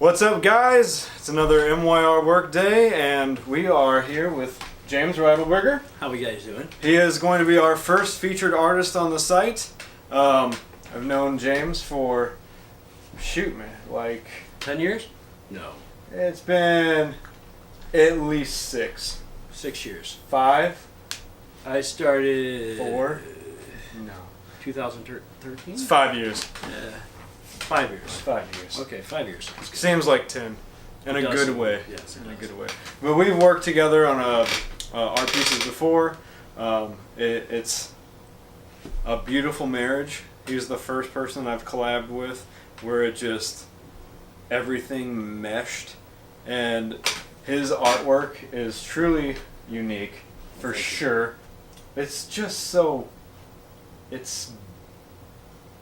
What's up, guys? It's another MYR work day, and we are here with James Reidelberger. How we guys doing? He is going to be our first featured artist on the site. I've known James for, like 10 years? No. It's been at least 6. 6 years. 5? I started... 4? No. 2013? It's 5 years. 5 years. 5 years. Okay, 5 years. Seems like 10. In a good way. Yes, in a good way. But we've worked together on art pieces before. It's a beautiful marriage. He's the first person I've collabed with where it just everything meshed, and his artwork is truly unique for sure. It's just so it's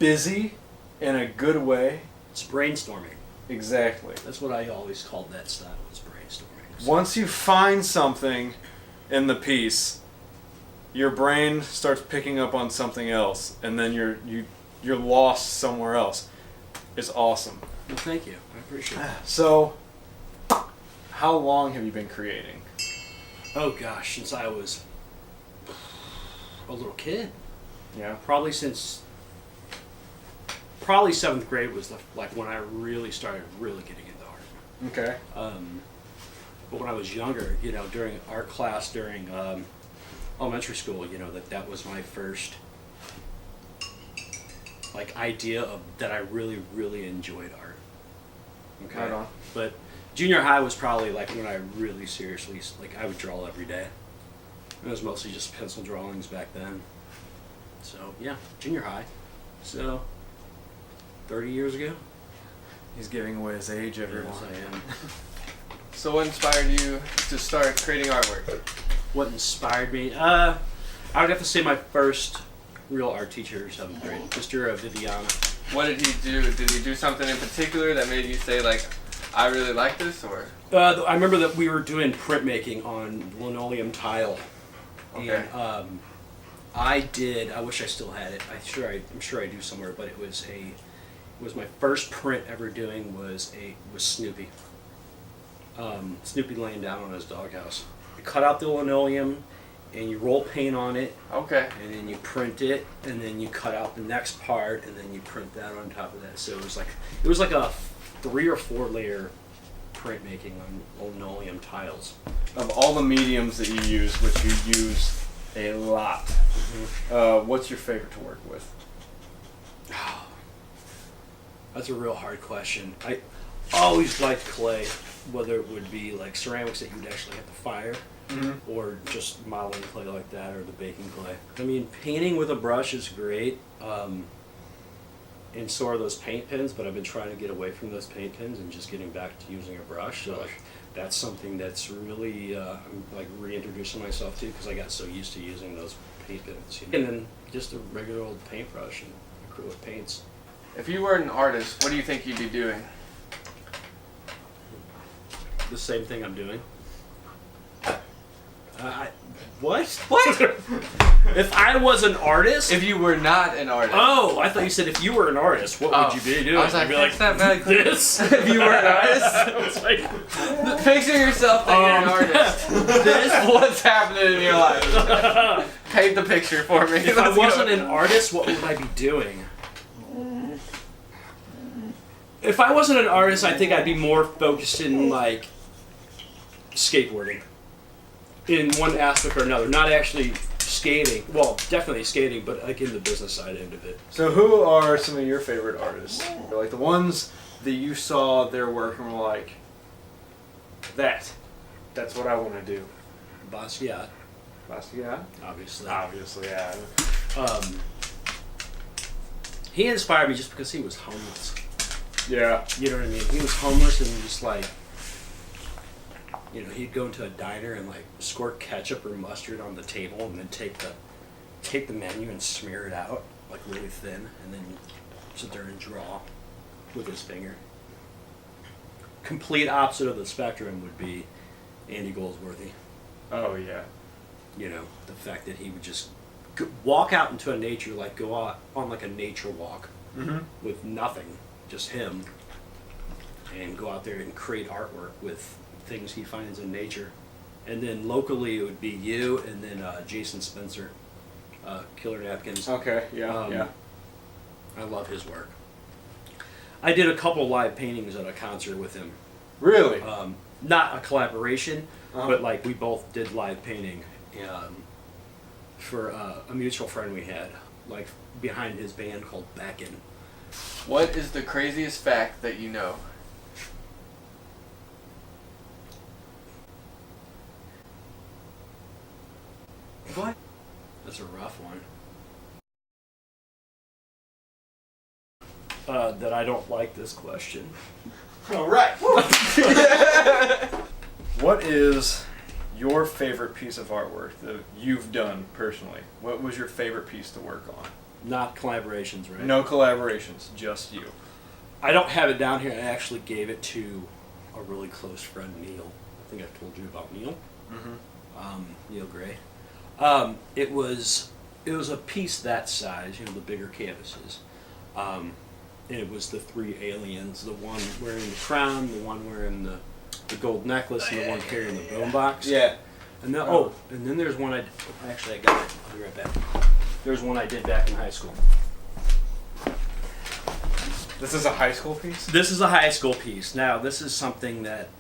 busy in a good way. It's brainstorming. Exactly. That's what I always called that style, was brainstorming. So once you find something in the piece, your brain starts picking up on something else, and then you're lost somewhere else. It's awesome. well, thank you. I appreciate it. So, how long have you been creating? Oh gosh, since I was a little kid. Yeah. Probably 7th grade was when I really started getting into art. Okay. But when I was younger, during art class, during elementary school, that was my first idea of that I really enjoyed art. Okay. Right on. But junior high was probably when I really seriously I would draw every day. It was mostly just pencil drawings back then. So yeah, junior high. So 30 years ago. He's giving away his age, everyone. Yes, I am. So what inspired you to start creating artwork? What inspired me? I would have to say my first real art teacher, 7th grade, Mr. Viviana. What did he do? Did he do something in particular that made you say, I really like this, or? I remember that we were doing printmaking on linoleum tile. Okay. And I wish I still had it. I'm sure I do somewhere, but it was my first print ever doing was Snoopy. Snoopy laying down on his doghouse. You cut out the linoleum, and you roll paint on it. Okay. And then you print it, and then you cut out the next part, and then you print that on top of that. So it was like a 3 or 4 layer printmaking on linoleum tiles. Of all the mediums that you use, which you use a lot, what's your favorite to work with? That's a real hard question. I always liked clay, whether it would be ceramics that you would actually have to fire, or just modeling clay like that, or the baking clay. I mean, painting with a brush is great, and so are those paint pens, but I've been trying to get away from those paint pens and just getting back to using a brush. So that's something that's really, I'm reintroducing myself to, because I got so used to using those paint pens. And then just a regular old paintbrush and acrylic paints. If you were an artist, what do you think you'd be doing? The same thing I'm doing. What? What? If I was an artist? If you were not an artist. Oh, I thought you said if you were an artist, what would you be doing? I was like, You'd be this. If you were an artist? I was like, picture yourself that you're an artist. This what's happening in your life. Paint the picture for me. If I wasn't an artist, what would I be doing? If I wasn't an artist, I think I'd be more focused in skateboarding. In one aspect or another, not actually skating. Well, definitely skating, but in the business side end of it. So who are some of your favorite artists? Or the ones that you saw their work and were like, that's what I want to do. Basquiat, Basquiat? obviously. Obviously, yeah. He inspired me just because he was homeless. Yeah. You know what I mean? He was homeless and just he'd go into a diner and squirt ketchup or mustard on the table and then take the menu and smear it out really thin, and then sit there and draw with his finger. Complete opposite of the spectrum would be Andy Goldsworthy. Oh, yeah. The fact that he would just walk out into a nature, go out on a nature walk with nothing, just him, and go out there and create artwork with things he finds in nature. And then locally it would be you, and then Jason Spencer, Killer Napkins. Okay, yeah. I love his work. I did a couple live paintings at a concert with him. Really? Not a collaboration, Uh-huh. but like we both did live painting for a mutual friend we had, like behind his band called Backin. What is the craziest fact that you know? What? That's a rough one. That I don't like this question. All right. What is your favorite piece of artwork that you've done personally? What was your favorite piece to work on? Not collaborations, right? No collaborations, just you. I don't have it down here. I actually gave it to a really close friend, Neil. I think I've told you about Neil. Mm-hmm. Neil Gray. It was a piece that size, the bigger canvases. And it was the three aliens, the one wearing the crown, the one wearing the gold necklace, and the one carrying the boombox. Yeah. And then, and then there's one I got it. I'll be right back. There's one I did back in high school. This is a high school piece? This is a high school piece. Now, this is something that,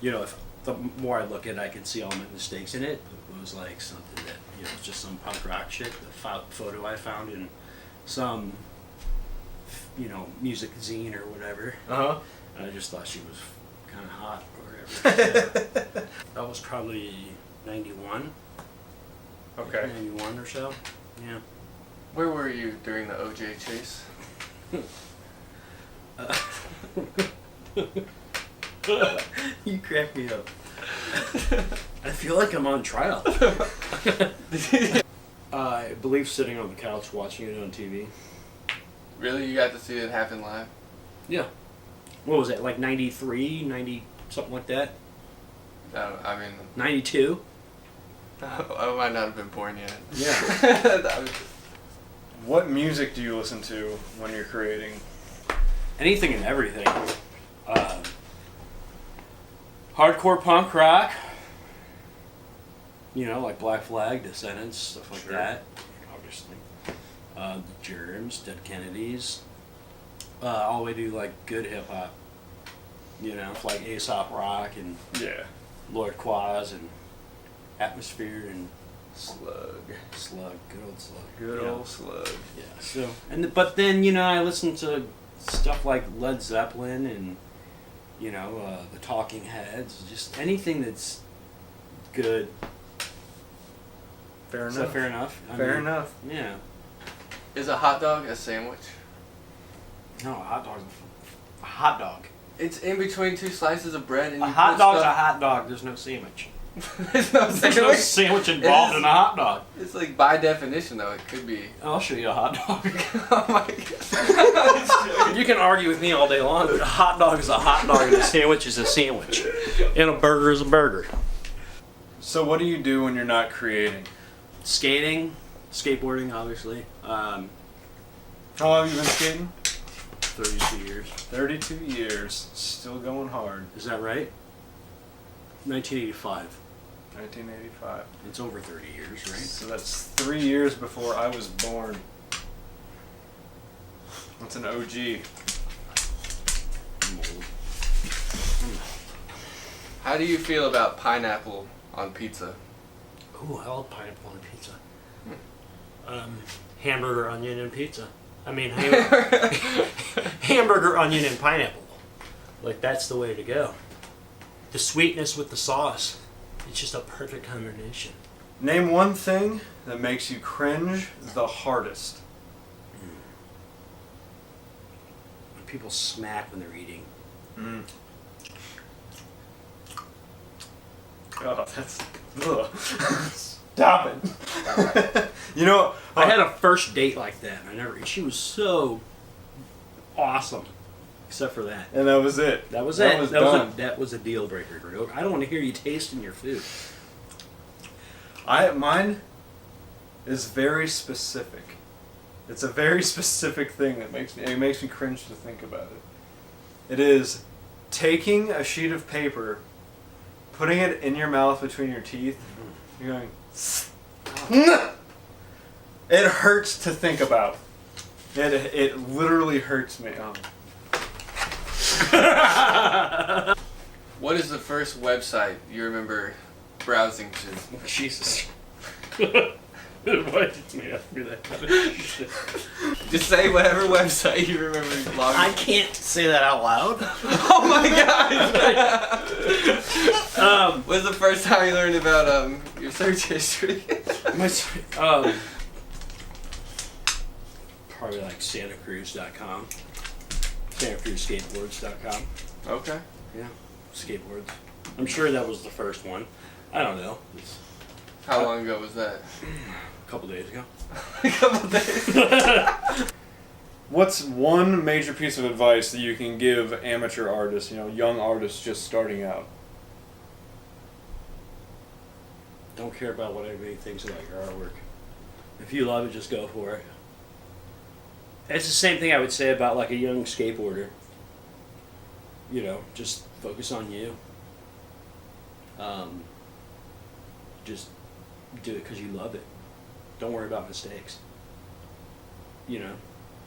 if the more I look at it, I can see all my mistakes in it. It was like something that, just some punk rock shit. The photo I found in some, music zine or whatever. Uh-huh. And I just thought she was kind of hot or whatever. That was probably 91. Okay. 91 or so. Yeah. Where were you during the OJ chase? You crack me up. I feel like I'm on trial. I believe sitting on the couch watching it on TV. Really? You got to see it happen live? Yeah. What was it, like 93, 90, something like that? I mean, 92? I might not have been born yet. Yeah. What music do you listen to when you're creating? Anything and everything. Hardcore punk rock. Like Black Flag, Descendants, stuff like that. Obviously. The Germs, Dead Kennedys. All the way to like good hip hop. Like Aesop Rock and Yeah. Lord Quaz and Atmosphere and Slug. good old Slug. Good old Slug. Yeah. So but then I listen to stuff like Led Zeppelin and the Talking Heads, just anything that's good. Fair Is enough. that fair enough? Fair enough. Yeah. Is a hot dog a sandwich? No, a hot dog's a hot dog. It's in between two slices of bread and A you hot put dog's a stuff- hot dog. There's no sandwich. There's no There's no sandwich. sandwich involved in a hot dog. It's like by definition though, it could be. I'll show you a hot dog. Oh my god. You can argue with me all day long, but a hot dog is a hot dog and a sandwich is a sandwich. And a burger is a burger. So what do you do when you're not creating? Skating, skateboarding, obviously. How long have you been skating? 32 years. 32 years. Still going hard. Is that right? 1985. 1985. It's over 30 years, right? So that's 3 years before I was born. That's an OG. I'm old. How do you feel about pineapple on pizza? Ooh, I love pineapple on pizza. Hamburger, onion, and pizza. I mean, hamburger, onion, and pineapple. Like, that's the way to go. The sweetness with the sauce. It's just a perfect combination. Name one thing that makes you cringe the hardest. When people smack when they're eating. Mm. Oh, that's... Ugh. Stop it. I had a first date like that. She was so awesome. Except for that. And that was it. That was That it. was that done. was a deal breaker. I don't want to hear you tasting your food. Mine is very specific. It's a very specific thing that makes me cringe to think about it. It is taking a sheet of paper, putting it in your mouth between your teeth, you're going, it hurts to think about. It literally hurts me. What is the first website you remember browsing to? Jesus. Why did you ask me that? Just say whatever website you remember logging. I can't say that out loud. Oh my god! When's the first time you learned about your search history? Probably like SantaCruz.com. SantaCruzSkateboards.com. Okay. Yeah, skateboards. I'm sure that was the first one. I don't know. How long ago was that? A couple days ago. A couple days. What's one major piece of advice that you can give amateur artists, young artists just starting out? Don't care about what everybody thinks about your artwork. If you love it, just go for it. It's the same thing I would say about like a young skateboarder. Just focus on you. Just do it because you love it. Don't worry about mistakes.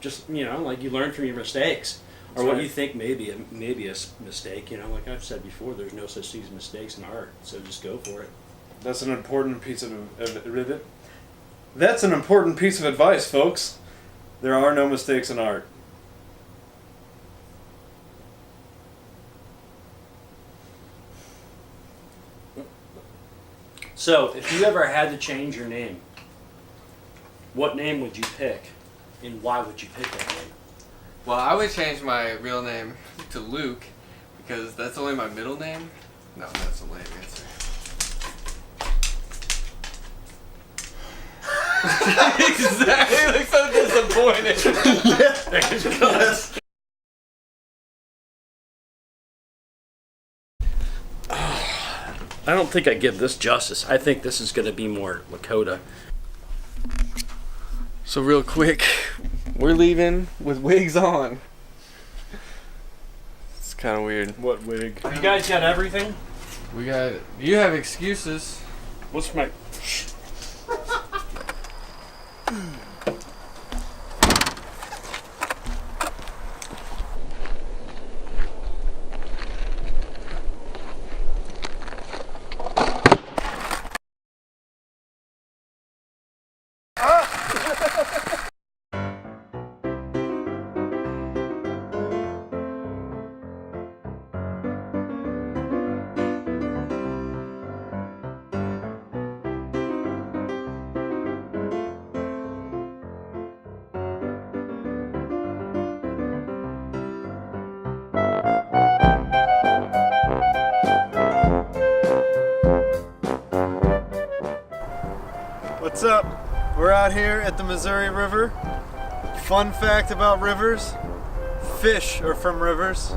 Just like you learn from your mistakes, or what you think may be a mistake. Like I've said before, there's no such thing as mistakes in art. So just go for it. That's an important piece of That's an important piece of advice, folks. There are no mistakes in art. So, if you ever had to change your name, what name would you pick, and why would you pick that name? Well, I would change my real name to Luke, because that's only my middle name. No, that's a lame answer. Exactly, you look so disappointed. Yes. I don't think I give this justice. I think this is going to be more Lakota. So real quick, we're leaving with wigs on. It's kind of weird. What wig? You guys got everything? You have excuses. What's my... What's up? We're out here at the Missouri River. Fun fact about rivers: fish are from rivers.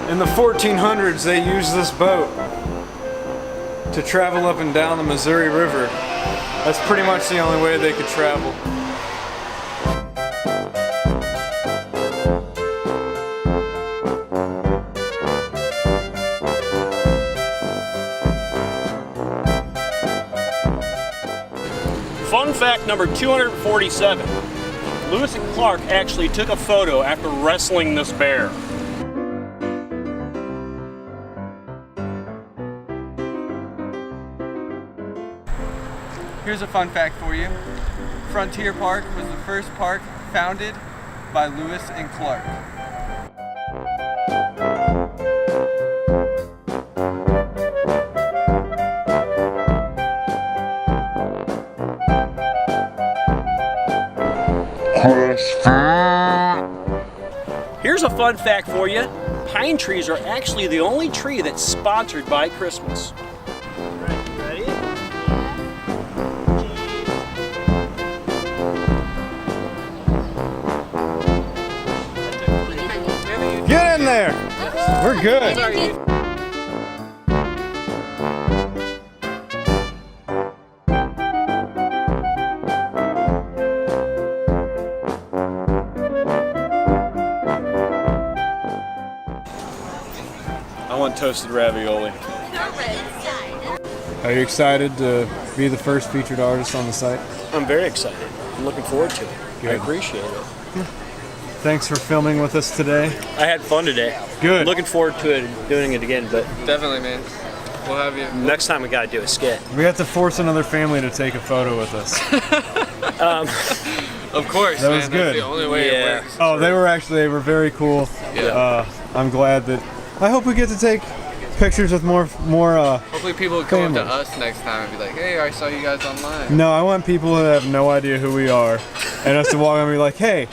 In the 1400s, they used this boat to travel up and down the Missouri River. That's pretty much the only way they could travel. Fun fact number 247. Lewis and Clark actually took a photo after wrestling this bear. Here's a fun fact for you. Frontier Park was the first park founded by Lewis and Clark. Crossfire. here's a fun fact for you. Pine trees are actually the only tree that's sponsored by Christmas. Ready? Get in there. We're good. I want toasted ravioli. Are you excited to be the first featured artist on the site? I'm very excited. I'm looking forward to it. Good. I appreciate it. Thanks for filming with us today. I had fun today. Good. Looking forward to it, doing it again, but Definitely, man. We'll have you. next time we gotta do a skit. We have to force another family to take a photo with us. Of course, That man. was good. That's the only way Yeah. it works. Oh, they were very cool. Yeah. I'm glad that. I hope we get to take pictures with more. Hopefully people will come up Family. to us next time and be like, hey, I saw you guys online. No, I want people that have no idea who we are, and us to walk and be like, "Hey,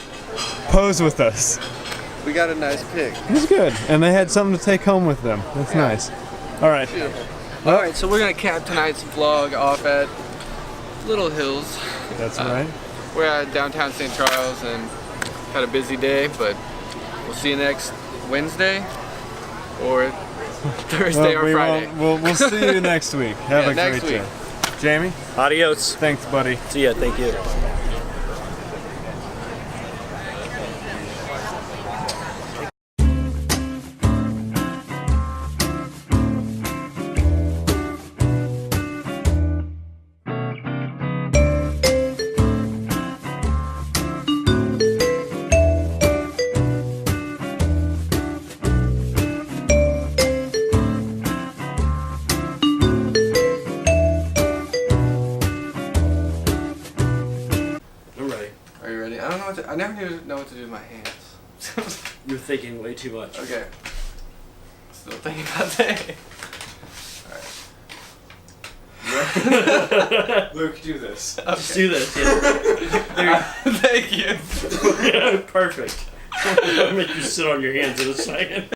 pose with us." We got a nice pic. It's good, and they had something to take home with them. That's Yeah. nice. All right. Beautiful. Alright, so we're going to cap tonight's vlog off at Little Hills. That's right. We're at downtown St. Charles and had a busy day, but we'll see you next Wednesday or Thursday or we Friday. we'll see you next week. Have Yeah, a next great week. day. Jamie, Adios. thanks, buddy. See ya. Thank you. I'm ready. Are you ready? I don't know what to, I never know what to do with my hands. You're thinking way too much. Okay. Still thinking about that. Luke, do this. Just do this. Yeah. Thank you. Perfect. I'll make you sit on your hands in a second.